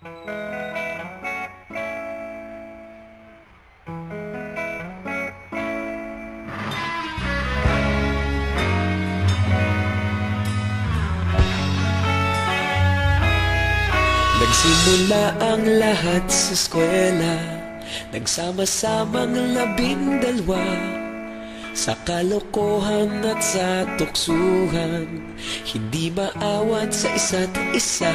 Nagsimula ang lahat sa eskwela, nagsama-samang 12 sa kalokohan at sa tuksuhan, hindi maawat sa isa't isa.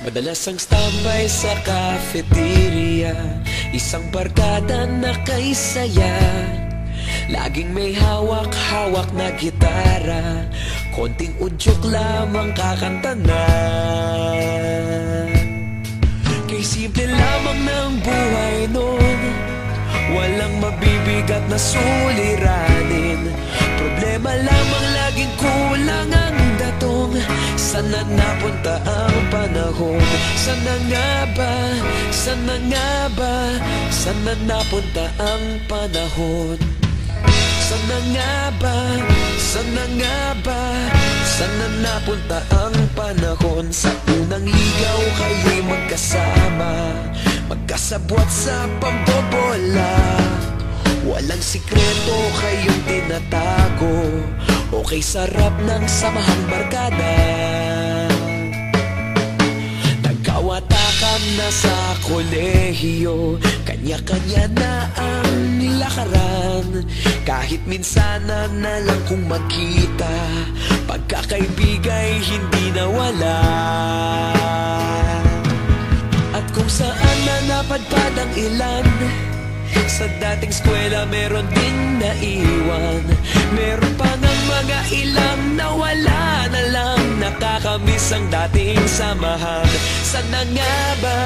Madalas ang standby sa cafeteria, isang barkada na kaisaya, laging may hawak-hawak na gitara, konting udyok lamang kakanta na. Kay simple lamang ng buhay nun, walang mabibigat na suliranin, problema lamang laging kulang ang datong. Sana napunta ang panahon? Sana nga ba? Sana nga ba? Sana napunta ang panahon? Sana nga ba? Sana nga ba? Sana napunta ang panahon? Sa unang ligaw kayo'y magkasama, magkasabwat sa pambobola, walang sikreto kayong tinatago, okay sarap ng samahang barkada. Nagkawatakan na sa kolehiyo, kanya-kanya na ang lakaran, kahit minsanan na lang kung magkita, pagkakaibigay hindi nawala. At kung saan na napadpad ang ilan, sa dating eskwela meron ding naiwan, meron pa ng mga ilang nawala na lang, nakakamiss ang dating samahan. Sana nga ba?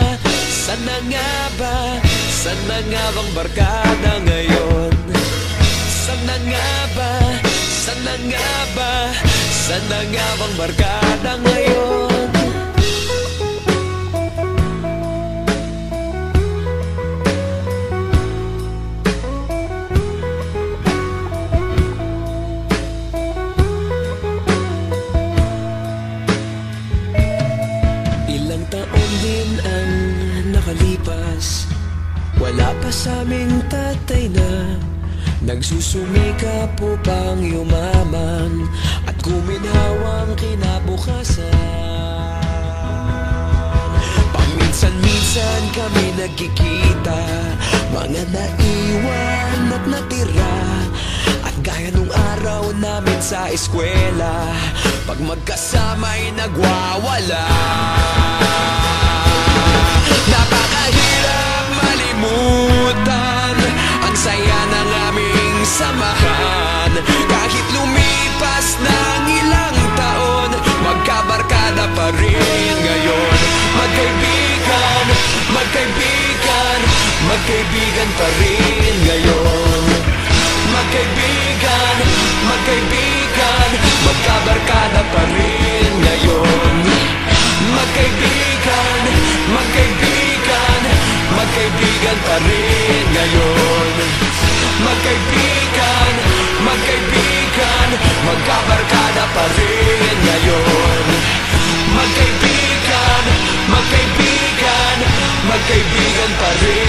Sana nga ba? Sana nga bang barkada ngayon? Sana nga ba? Sana nga ba? Sana nga bang barkada ngayon? Ilang taon din ang nakalipas, wala pa sa aming tatay na nagsusumikap upang yumaman at guminhawang kinabukasan. Paminsan-minsan kami nagkikita, mga naiwan at natira, at gaya nung araw namin sa eskwela, pag magkasama'y nagwawala. Napakahirap malimutan ang saya ng aming samahan, kahit lumipas ng ilang taon, magkabarkada pa rin ngayon. Magkaibigan, magkaibigan, magkaibigan pa rin ngayon. Magkaibigan, magkaibigan, magkabarkada pa rin ngayon. Magkaibigan, magkaibigan, magkaibigan pa rin ngayon. Magkaibigan, magkaibigan, magkabarkada pa rin ngayon. Magkaibigan, magkaibigan, magkaibigan pa rin